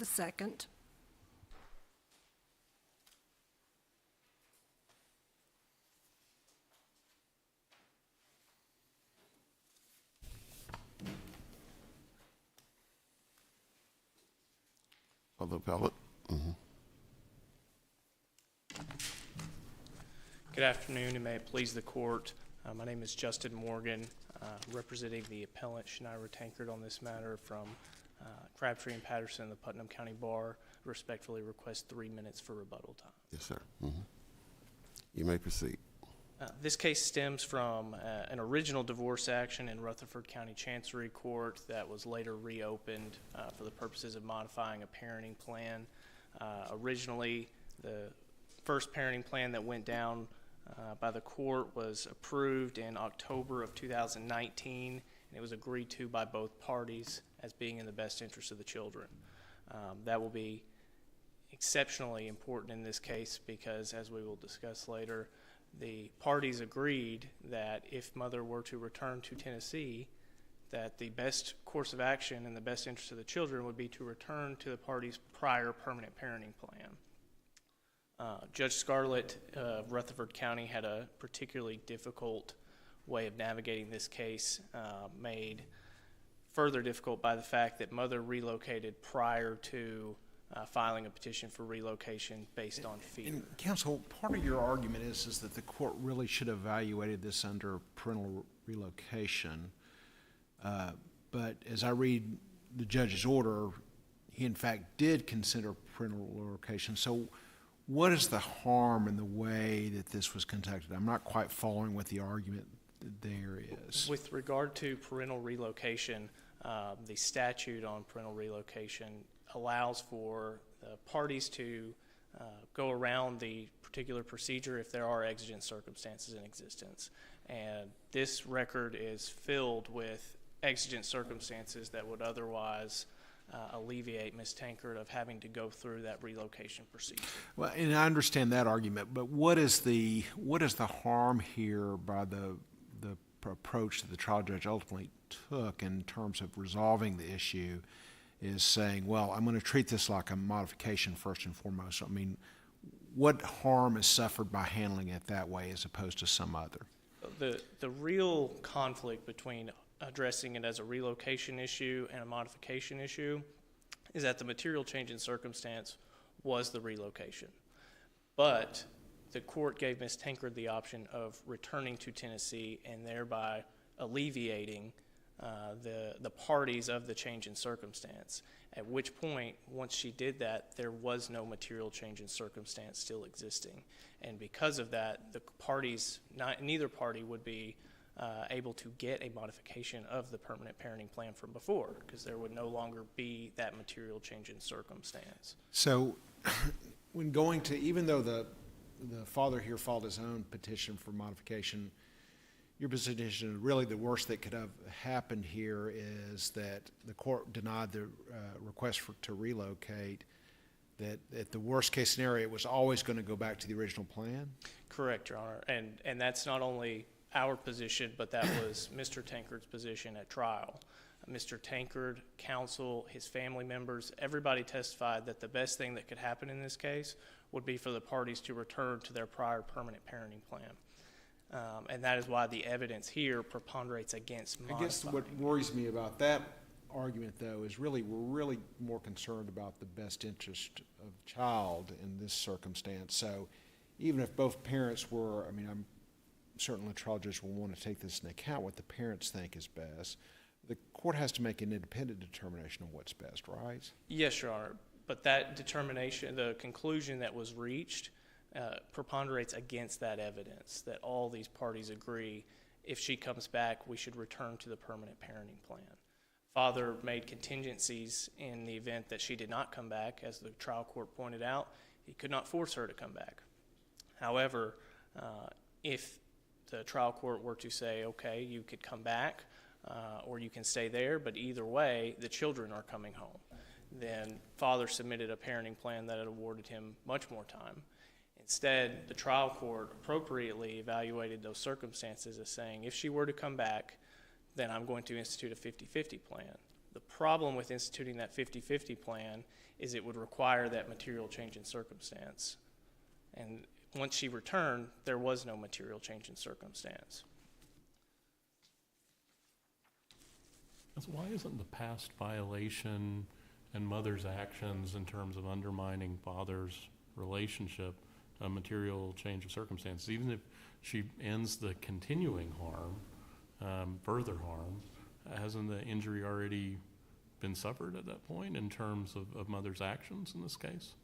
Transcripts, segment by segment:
the second. Other ballot. Good afternoon, and may it please the court. My name is Justin Morgan, representing the appellant Shanira Tankard on this matter from Crabtree and Patterson, the Putnam County Bar. Respectfully request 3 minutes for rebuttal time. Yes, sir. You may proceed. This case stems from an original divorce action in Rutherford County Chancery Court that was later reopened for the purposes of modifying a parenting plan. Originally, the first parenting plan that went down by the court was approved in October of 2019, and it was agreed to by both parties as being in the best interest of the children. That will be exceptionally important in this case because, as we will discuss later, the parties agreed that if mother were to return to Tennessee, that the best course of action in the best interest of the children would be to return to the party's prior permanent parenting plan. Judge Scarlett of Rutherford County had a particularly difficult way of navigating this case, made further difficult by the fact that mother relocated prior to filing a petition for relocation based on fear. And counsel, part of your argument is that the court really should have evaluated this under parental relocation. But as I read the judge's order, he in fact did consider parental relocation. So what is the harm in the way that this was conducted? I'm not quite following what the argument there is. With regard to parental relocation, the statute on parental relocation allows for the parties to go around the particular procedure if there are exigent circumstances in existence. And this record is filled with exigent circumstances that would otherwise alleviate Ms. Tankard of having to go through that relocation procedure. Well, and I understand that argument, but what is the harm here by the approach that the trial judge ultimately took in terms of resolving the issue? Is saying, well, I'm going to treat this like a modification first and foremost. I mean, what harm is suffered by handling it that way as opposed to some other? The real conflict between addressing it as a relocation issue and a modification issue is that the material change in circumstance was the relocation. But the court gave Ms. Tankard the option of returning to Tennessee and thereby alleviating the parties of the change in circumstance, at which point, once she did that, there was no material change in circumstance still existing. And because of that, the parties, neither party would be able to get a modification of the permanent parenting plan from before, because there would no longer be that material change in circumstance. So when going to, even though the father here filed his own petition for modification, your position, really the worst that could have happened here is that the court denied the request to relocate, that at the worst case scenario, it was always going to go back to the original plan? Correct, Your Honor. And that's not only our position, but that was Mr. Tankard's position at trial. Mr. Tankard, counsel, his family members, everybody testified that the best thing that could happen in this case would be for the parties to return to their prior permanent parenting plan. And that is why the evidence here preponderates against modifying. I guess what worries me about that argument, though, is we're really more concerned about the best interest of the child in this circumstance. So even if both parents were, I'm certain the trial judge will want to take this into account, what the parents think is best. The court has to make an independent determination of what's best, right? Yes, Your Honor. But that determination, the conclusion that was reached, preponderates against that evidence, that all these parties agree if she comes back, we should return to the permanent parenting plan. Father made contingencies in the event that she did not come back. As the trial court pointed out, he could not force her to come back. However, if the trial court were to say, okay, you could come back or you can stay there, but either way, the children are coming home, then father submitted a parenting plan that had awarded him much more time. Instead, the trial court appropriately evaluated those circumstances as saying, if she were to come back, then I'm going to institute a 50-50 plan. The problem with instituting that 50-50 plan is it would require that material change in circumstance. And once she returned, there was no material change in circumstance. So why isn't the past violation and mother's actions in terms of undermining father's relationship a material change of circumstances? Even if she ends the continuing harm, further harm, hasn't the injury already been suffered at that point in terms of mother's actions in this case?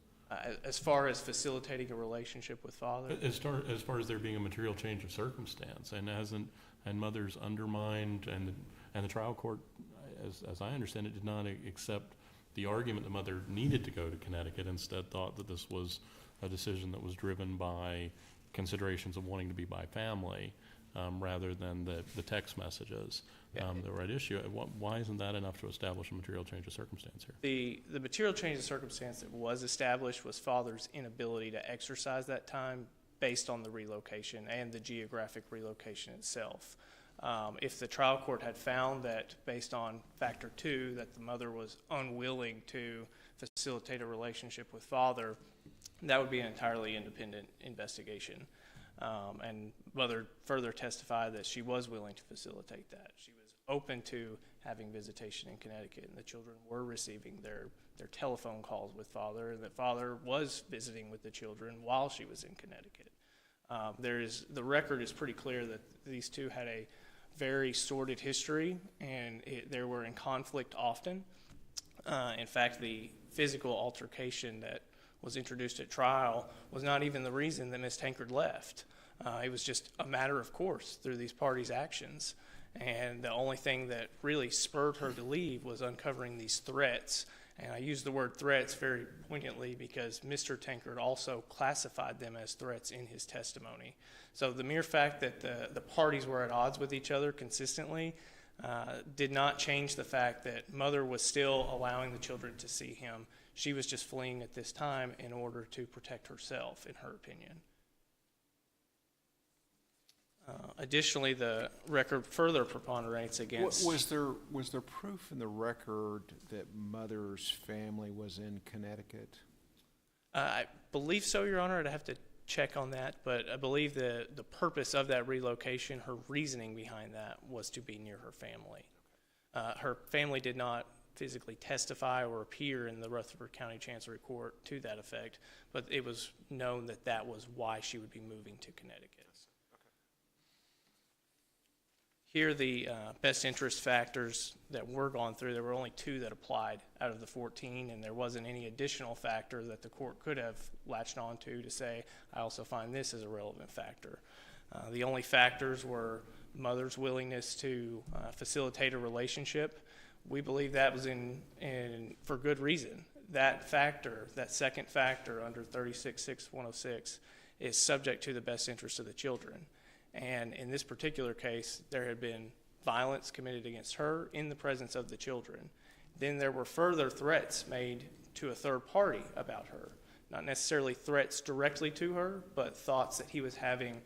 As far as facilitating a relationship with father? As far as there being a material change of circumstance, and mother's undermined, and the trial court, as I understand it, did not accept the argument the mother needed to go to Connecticut, instead thought that this was a decision that was driven by considerations of wanting to be by family, rather than the text messages that were at issue. Why isn't that enough to establish a material change of circumstance here? The material change of circumstance that was established was father's inability to exercise that time based on the relocation and the geographic relocation itself. If the trial court had found that, based on factor 2, that the mother was unwilling to facilitate a relationship with father, that would be an entirely independent investigation. And mother further testified that she was willing to facilitate that. She was open to having visitation in Connecticut, and the children were receiving their telephone calls with father, and that father was visiting with the children while she was in Connecticut. The record is pretty clear that these two had a very sordid history, and they were in conflict often. In fact, the physical altercation that was introduced at trial was not even the reason that Ms. Tankard left. It was just a matter of course through these parties' actions. And the only thing that really spurred her to leave was uncovering these threats. And I use the word threats very poignantly because Mr. Tankard also classified them as threats in his testimony. So the mere fact that the parties were at odds with each other consistently did not change the fact that mother was still allowing the children to see him. She was just fleeing at this time in order to protect herself, in her opinion. Additionally, the record further preponderates against... Was there proof in the record that mother's family was in Connecticut? I believe so, Your Honor. I'd have to check on that, but I believe the purpose of that relocation, her reasoning behind that, was to be near her family. Her family did not physically testify or appear in the Rutherford County Chancery Court to that effect, but it was known that that was why she would be moving to Connecticut. Here, the best interest factors that were gone through, there were only 2 that applied out of the 14, and there wasn't any additional factor that the court could have latched on to say, I also find this as a relevant factor. The only factors were mother's willingness to facilitate a relationship. We believe that was for good reason. That factor, that second factor under 36-6106, is subject to the best interest of the children. And in this particular case, there had been violence committed against her in the presence of the children. Then there were further threats made to a third party about her. Not necessarily threats directly to her, but thoughts that he was having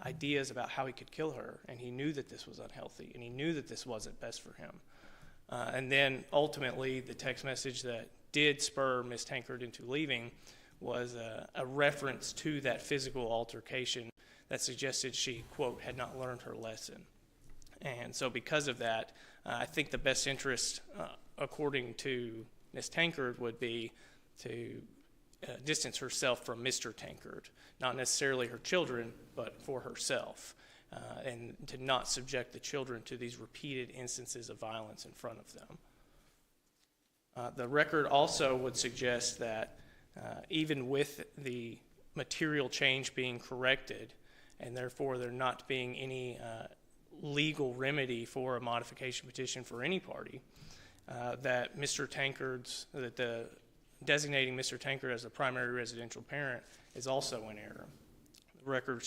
ideas about how he could kill her. And he knew that this was unhealthy, and he knew that this wasn't best for him. And then ultimately, the text message that did spur Ms. Tankard into leaving was a reference to that physical altercation that suggested she, quote, had not learned her lesson. And so because of that, I think the best interest, according to Ms. Tankard, would be to distance herself from Mr. Tankard, not necessarily her children, but for herself, and to not subject the children to these repeated instances of violence in front of them. The record also would suggest that even with the material change being corrected, and therefore there not being any legal remedy for a modification petition for any party, that designating Mr. Tankard as the primary residential parent is also in error. The record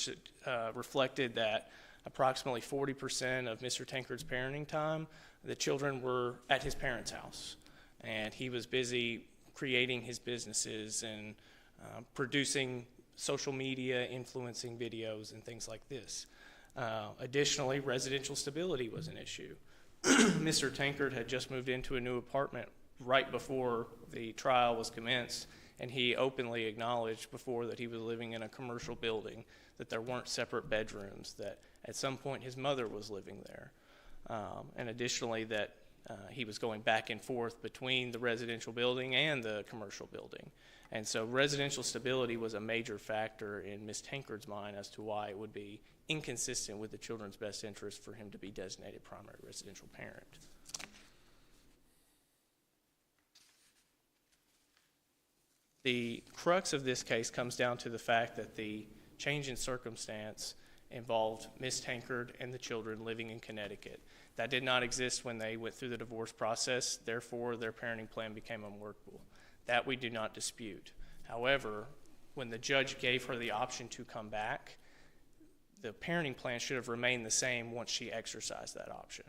reflected that approximately 40% of Mr. Tankard's parenting time, the children were at his parents' house, and he was busy creating his businesses and producing social media, influencing videos, and things like this. Additionally, residential stability was an issue. Mr. Tankard had just moved into a new apartment right before the trial was commenced, and he openly acknowledged before that he was living in a commercial building, that there weren't separate bedrooms, that at some point his mother was living there, and additionally that he was going back and forth between the residential building and the commercial building. And so residential stability was a major factor in Ms. Tankard's mind as to why it would be inconsistent with the children's best interest for him to be designated primary residential parent. The crux of this case comes down to the fact that the change in circumstance involved Ms. Tankard and the children living in Connecticut. That did not exist when they went through the divorce process, therefore their parenting plan became unworkable. That we do not dispute. However, when the judge gave her the option to come back, the parenting plan should have remained the same once she exercised that option.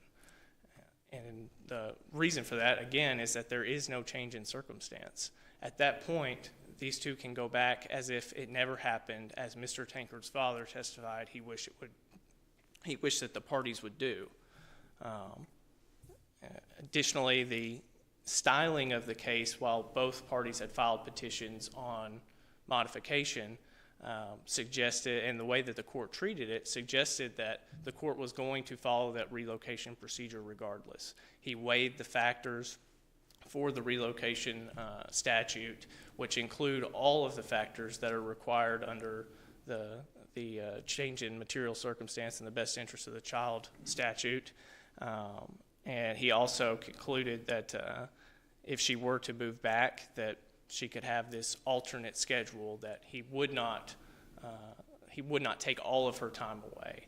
And the reason for that, again, is that there is no change in circumstance. At that point, these two can go back as if it never happened, as Mr. Tankard's father testified he wished that the parties would do. Additionally, the styling of the case, while both parties had filed petitions on modification, suggested, and the way that the court treated it, suggested that the court was going to follow that relocation procedure regardless. He weighed the factors for the relocation statute, which include all of the factors that are required under the change in material circumstance in the best interest of the child statute. And he also concluded that if she were to move back, that she could have this alternate schedule, that he would not take all of her time away.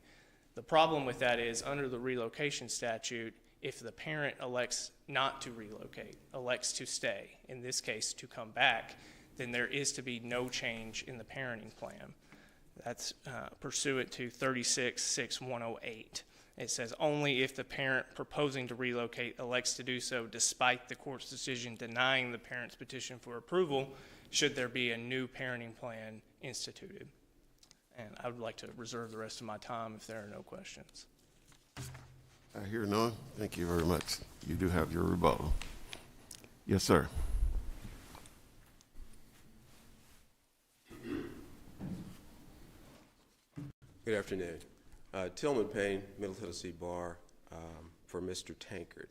The problem with that is, under the relocation statute, if the parent elects not to relocate, elects to stay, in this case to come back, then there is to be no change in the parenting plan. That's pursuant to 36-6108. It says only if the parent proposing to relocate elects to do so despite the court's decision denying the parent's petition for approval, should there be a new parenting plan instituted. And I would like to reserve the rest of my time if there are no questions. I hear none. Thank you very much. You do have your rebuttal. Yes, sir. Good afternoon. Tillman Payne, Middle Tennessee Bar, for Mr. Tankard.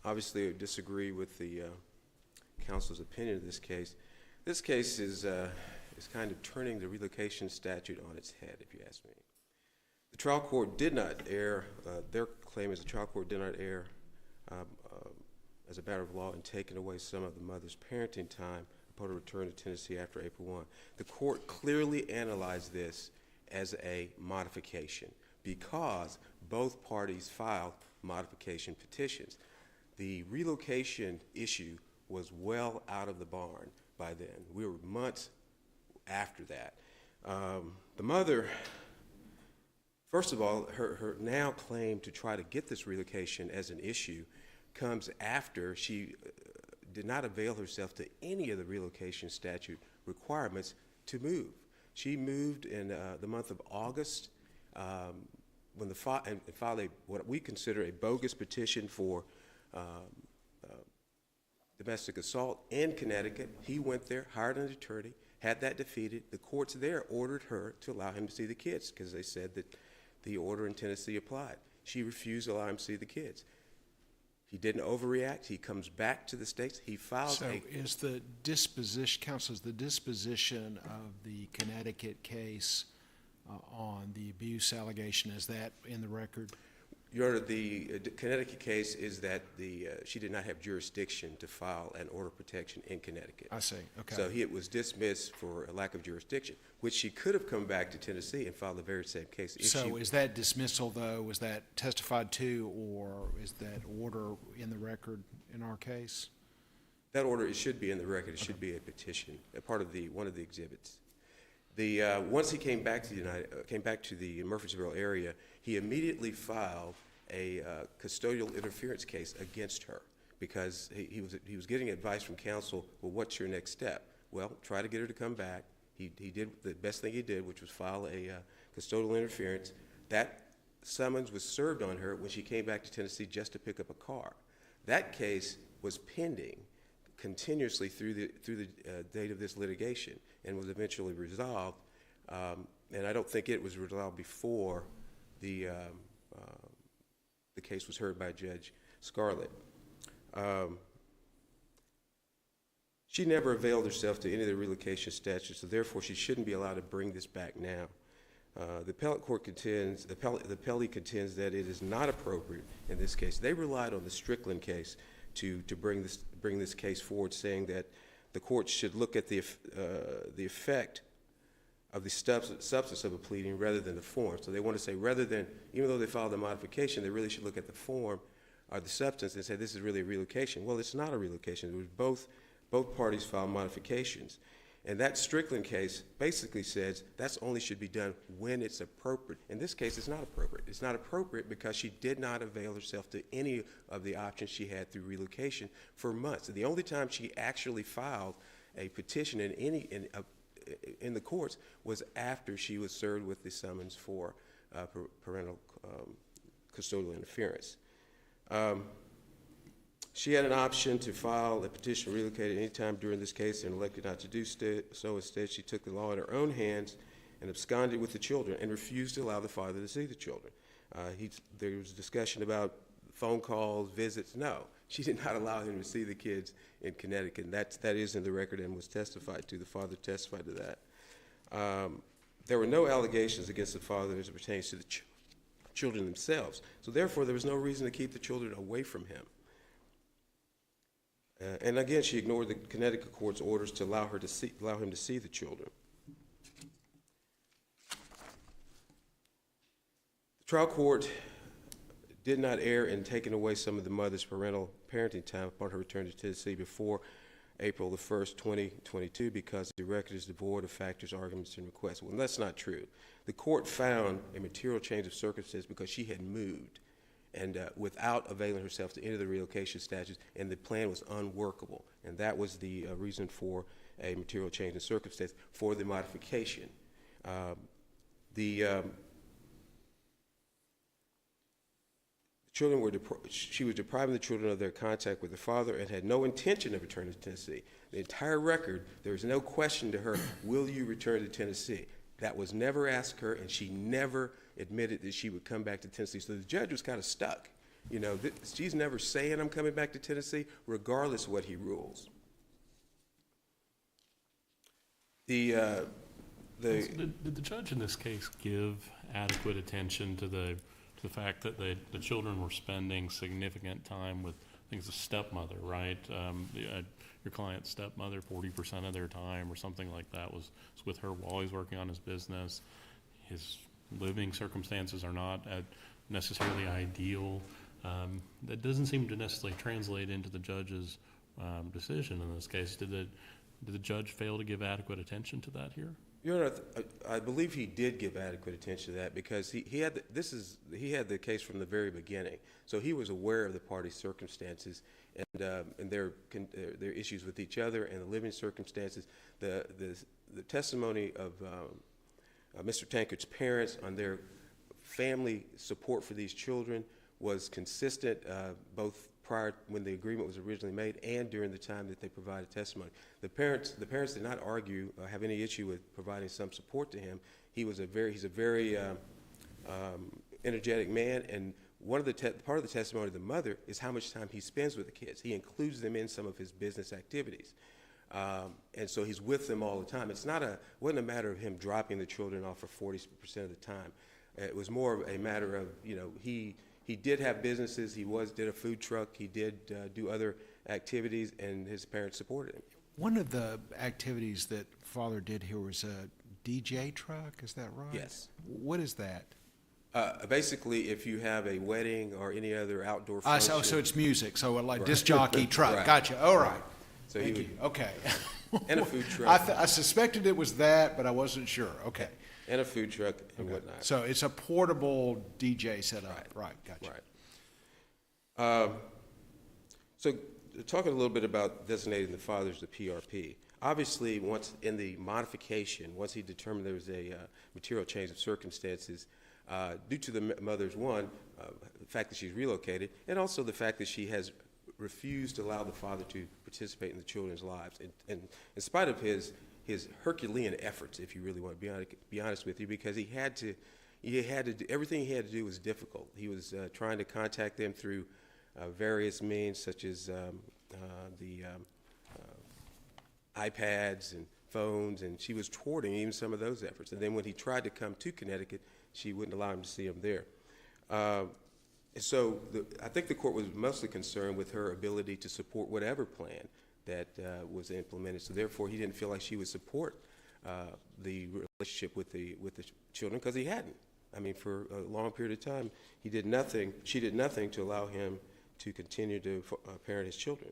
Obviously, I disagree with the council's opinion of this case. This case is kind of turning the relocation statute on its head, if you ask me. The trial court did not err. Their claim is the trial court did not err as a matter of law in taking away some of the mother's parenting time upon her return to Tennessee after April 1. The court clearly analyzed this as a modification because both parties filed modification petitions. The relocation issue was well out of the barn by then. We were months after that. The mother, first of all, her now claim to try to get this relocation as an issue comes after she did not avail herself to any of the relocation statute requirements to move. She moved in the month of August when and filed what we consider a bogus petition for domestic assault in Connecticut. He went there, hired an attorney, had that defeated. The courts there ordered her to allow him to see the kids because they said that the order in Tennessee applied. She refused to allow him to see the kids. He didn't overreact. He comes back to the States. He filed So is the disposition, counsel, is the disposition of the Connecticut case on the abuse allegation, is that in the record? Your Honor, the Connecticut case is that she did not have jurisdiction to file an order of protection in Connecticut. I see, okay. So it was dismissed for a lack of jurisdiction, which she could have come back to Tennessee and filed the very same case. So is that dismissal, though, was that testified to, or is that order in the record in our case? That order, it should be in the record. It should be a petition, a part of one of the exhibits. Once he came back to the Murfreesboro area, he immediately filed a custodial interference case against her because he was getting advice from counsel. Well, what's your next step? Well, try to get her to come back. He did the best thing he did, which was file a custodial interference. That summons was served on her when she came back to Tennessee just to pick up a car. That case was pending continuously through the date of this litigation and was eventually resolved. And I don't think it was resolved before the case was heard by Judge Scarlett. She never availed herself to any of the relocation statutes, so therefore she shouldn't be allowed to bring this back now. The appellate court contends, the appellee contends that it is not appropriate in this case. They relied on the Strickland case to bring this case forward, saying that the court should look at the effect of the substance of a pleading rather than the form. So they want to say, rather than, even though they filed a modification, they really should look at the form or the substance and say this is really a relocation. Well, it's not a relocation. It was both parties filed modifications. And that Strickland case basically says that's only should be done when it's appropriate. In this case, it's not appropriate. It's not appropriate because she did not avail herself to any of the options she had through relocation for months. And the only time she actually filed a petition in the courts was after she was served with the summons for parental custodial interference. She had an option to file a petition to relocate at any time during this case and elected not to do so. Instead, she took the law in her own hands and absconded with the children and refused to allow the father to see the children. There was discussion about phone calls, visits. No, she did not allow him to see the kids in Connecticut. And that is in the record and was testified to. The father testified to that. There were no allegations against the father as it pertains to the children themselves. So therefore, there was no reason to keep the children away from him. And again, she ignored the Connecticut court's orders to allow him to see the children. The trial court did not err in taking away some of the mother's parenting time upon her return to Tennessee before April the 1st, 2022, because the record is devoid of factors, arguments, and requests. Well, that's not true. The court found a material change of circumstance because she had moved and without availing herself to any of the relocation statutes, and the plan was unworkable. And that was the reason for a material change in circumstance for the modification. She was depriving the children of their contact with the father and had no intention of returning to Tennessee. The entire record, there was no question to her, will you return to Tennessee? That was never asked her, and she never admitted that she would come back to Tennessee. So the judge was kind of stuck. You know, she's never saying I'm coming back to Tennessee, regardless of what he rules. Did the judge in this case give adequate attention to the fact that the children were spending significant time with, I think it's a stepmother, right? Your client's stepmother, 40% of their time or something like that was with her while he's working on his business. His living circumstances are not necessarily ideal. That doesn't seem to necessarily translate into the judge's decision in this case. Did the judge fail to give adequate attention to that here? Your Honor, I believe he did give adequate attention to that because he had the case from the very beginning, so he was aware of the parties' circumstances and their issues with each other and the living circumstances. The testimony of Mr. Tankard's parents on their family support for these children was consistent both prior when the agreement was originally made and during the time that they provided testimony. The parents did not argue or have any issue with providing some support to him. He's a very energetic man, and one of the part of the testimony of the mother is how much time he spends with the kids. He includes them in some of his business activities, and so he's with them all the time. It wasn't a matter of him dropping the children off for 40% of the time. It was more of a matter of, you know, he did have businesses. He did a food truck. He did do other activities, and his parents supported him. One of the activities that father did here was a DJ truck. Is that right? Yes. What is that? Basically, if you have a wedding or any other outdoor function. So it's music. So like disc Right. jockey truck. Right. Gotcha. All right. So Thank he you. would, Okay. and a food truck. I suspected it was that, but I wasn't sure. Okay. And a food truck and Okay. whatnot. So it's a portable DJ setup. Right. Gotcha. Right. So talking a little bit about designating the father as the PRP. Obviously, once in the modification, once he determined there was a material change of circumstances, due to the mother's, the fact that she's relocated, and also the fact that she has refused to allow the father to participate in the children's lives. And in spite of his Herculean efforts, if you really want to be honest with you, because he had to do, everything he had to do was difficult. He was trying to contact them through various means, such as the iPads and phones, and she was thwarting even some of those efforts. And then when he tried to come to Connecticut, she wouldn't allow him to see him there. So I think the court was mostly concerned with her ability to support whatever plan that was implemented. So therefore, he didn't feel like she would support the relationship with the children, because he hadn't. I mean, for a long period of time, she did nothing to allow him to continue to parent his children.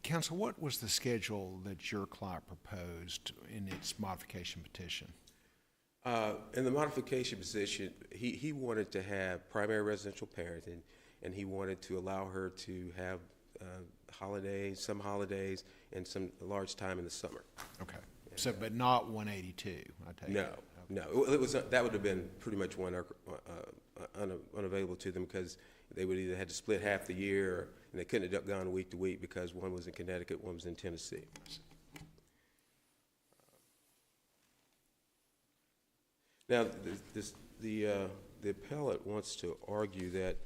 Counsel, what was the schedule that your client proposed in its modification petition? In the modification position, he wanted to have primary residential parenting, and he wanted to allow her to have some holidays, and some large time in the summer. Okay. So, but not 182, I take it? No. It was that would have been pretty much unavailable to them, because they would either had to split half the year, and they couldn't have gone week to week because one was in Connecticut, one was in Tennessee. Now, the appellate wants to argue that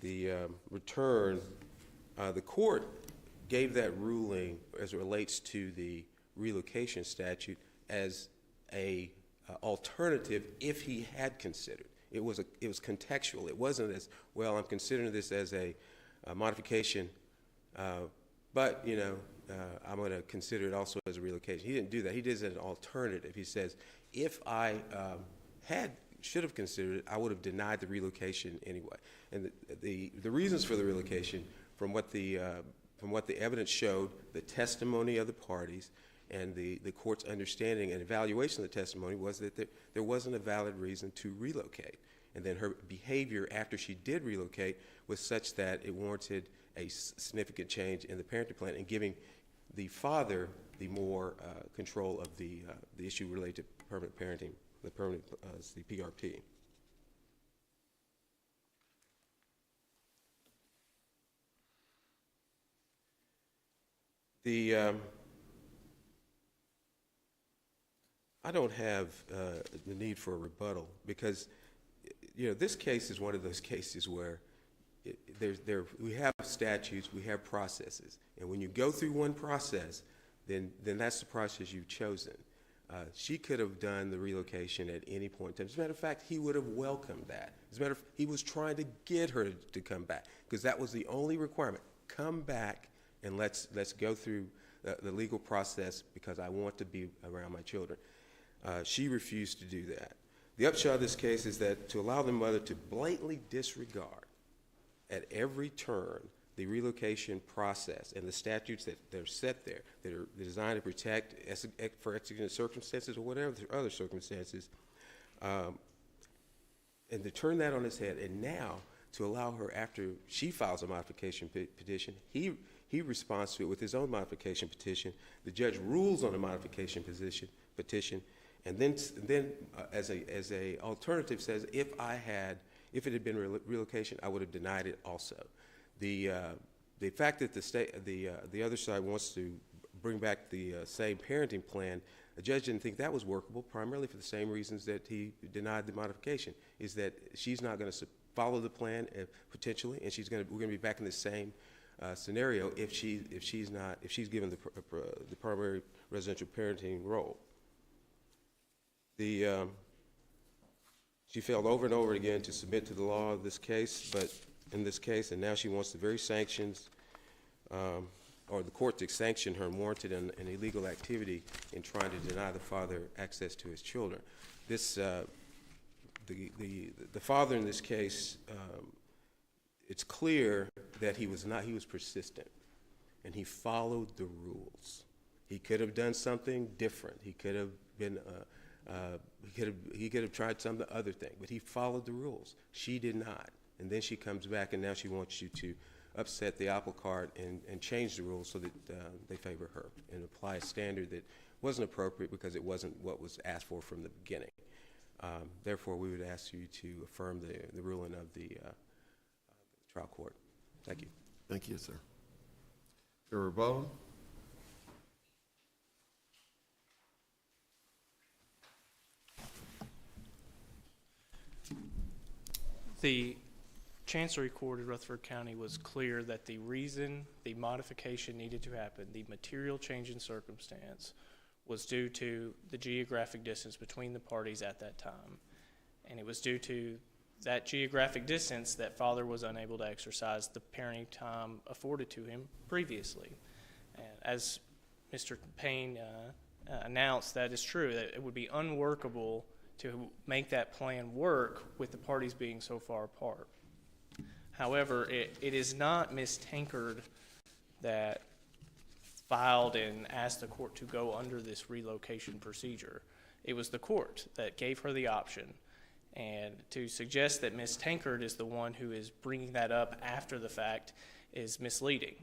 the return, the court gave that ruling as it relates to the relocation statute as a alternative if he had considered. It was contextual. It wasn't as, well, I'm considering this as a modification, but I'm going to consider it also as a relocation. He didn't do that. He did it as an alternative. He says, if I should have considered it, I would have denied the relocation anyway. And the reasons for the relocation, from what the evidence showed, the testimony of the parties, and the court's understanding and evaluation of the testimony, was that there wasn't a valid reason to relocate. And then her behavior after she did relocate was such that it warranted a significant change in the parenting plan, and giving the father the more control of the issue related to permanent parenting, the PRP. I don't have the need for a rebuttal, because this case is one of those cases where we have statutes, we have processes, and when you go through one process, then that's the process you've chosen. She could have done the relocation at any point in time. As a matter of fact, he would have welcomed that. As a matter of fact, he was trying to get her to come back, because that was the only requirement. Come back, and let's go through the legal process, because I want to be around my children. She refused to do that. The upshot of this case is that to allow the mother to blatantly disregard at every turn the relocation process and the statutes that are set there, that are designed to protect for exigent circumstances or whatever other circumstances, and to turn that on its head, and now to allow her, after she files a modification petition, he responds to it with his own modification petition. The judge rules on the modification petition, and then as a alternative says, if it had been relocation, I would have denied it also. The fact that the other side wants to bring back the same parenting plan, the judge didn't think that was workable, primarily for the same reasons that he denied the modification, is that she's not going to follow the plan potentially, and we're going to be back in the same scenario if she's given the primary residential parenting role. She failed over and over again to submit to the law of this case, and now she wants the very sanctions, or the court to sanction her unwarranted and illegal activity in trying to deny the father access to his children. The father in this case, it's clear that he was persistent, and he followed the rules. He could have done something different. He could have been he could have tried some other thing, but he followed the rules. She did not. And then she comes back, and now she wants you to upset the apple cart and change the rules so that they favor her, and apply a standard that wasn't appropriate because it wasn't what was asked for from the beginning. Therefore, we would ask you to affirm the ruling of the trial court. Thank you. Thank you, sir. Your rebuttal? The Chancery Court of Rutherford County was clear that the reason the modification needed to happen, the material change in circumstance, was due to the geographic distance between the parties at that time. And it was due to that geographic distance that father was unable to exercise the parenting time afforded to him previously. And as Mr. Payne announced, that is true, that it would be unworkable to make that plan work with the parties being so far apart. However, it is not Ms. Tankard that filed and asked the court to go under this relocation procedure. It was the court that gave her the option. And to suggest that Ms. Tankard is the one who is bringing that up after the fact is misleading.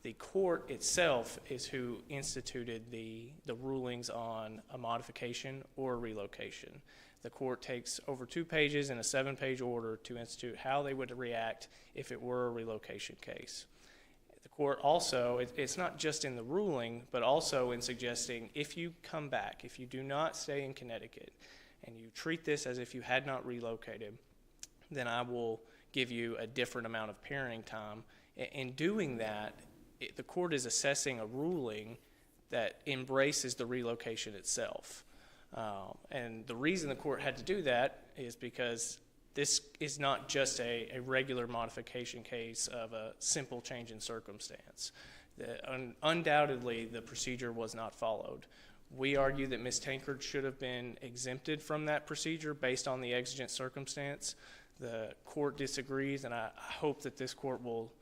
The court itself is who instituted the rulings on a modification or a relocation. The court takes over 2 pages in a 7-page order to institute how they would react if it were a relocation case. The court also, it's not just in the ruling, but also in suggesting if you come back, if you do not stay in Connecticut, and you treat this as if you had not relocated, then I will give you a different amount of parenting time. In doing that, the court is assessing a ruling that embraces the relocation itself. And the reason the court had to do that is because this is not just a regular modification case of a simple change in circumstance. Undoubtedly, the procedure was not followed. We argue that Ms. Tankard should have been exempted from that procedure based on the exigent circumstance. The court disagrees, and I hope that this court will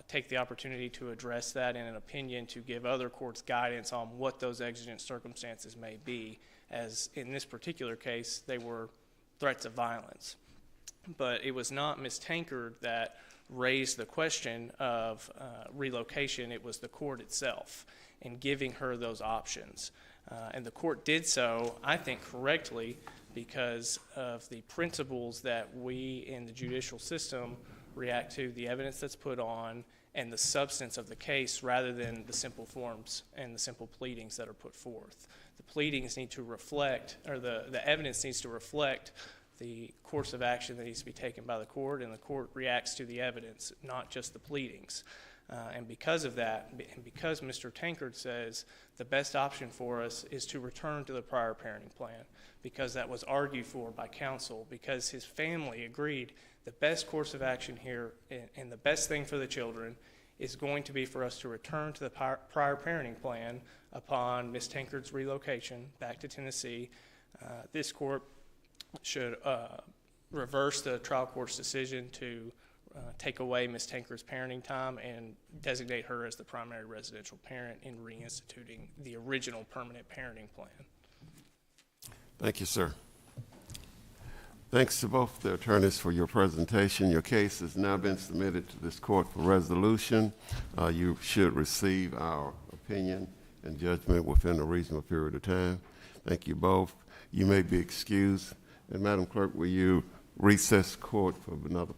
take the opportunity to address that in an opinion to give other courts guidance on what those exigent circumstances may be, as in this particular case, they were threats of violence. But it was not Ms. Tankard that raised the question of relocation. It was the court itself in giving her those options. And the court did so, I think, correctly because of the principles that we in the judicial system react to, the evidence that's put on, and the substance of the case rather than the simple forms and the simple pleadings that are put forth. The pleadings need to reflect, or the evidence needs to reflect the course of action that needs to be taken by the court, and the court reacts to the evidence, not just the pleadings. And because of that, and because Mr. Tankard says the best option for us is to return to the prior parenting plan, because that was argued for by counsel, because his family agreed the best course of action here and the best thing for the children is going to be for us to return to the prior parenting plan upon Ms. Tankard's relocation back to Tennessee. This court should reverse the trial court's decision to take away Ms. Tankard's parenting time and designate her as the primary residential parent in reinstituting the original permanent parenting plan. Thank you, sir. Thanks to both the attorneys for your presentation. Your case has now been submitted to this court for resolution. You should receive our opinion and judgment within a reasonable period of time. Thank you both. You may be excused. And Madam Clerk, will you recess court for another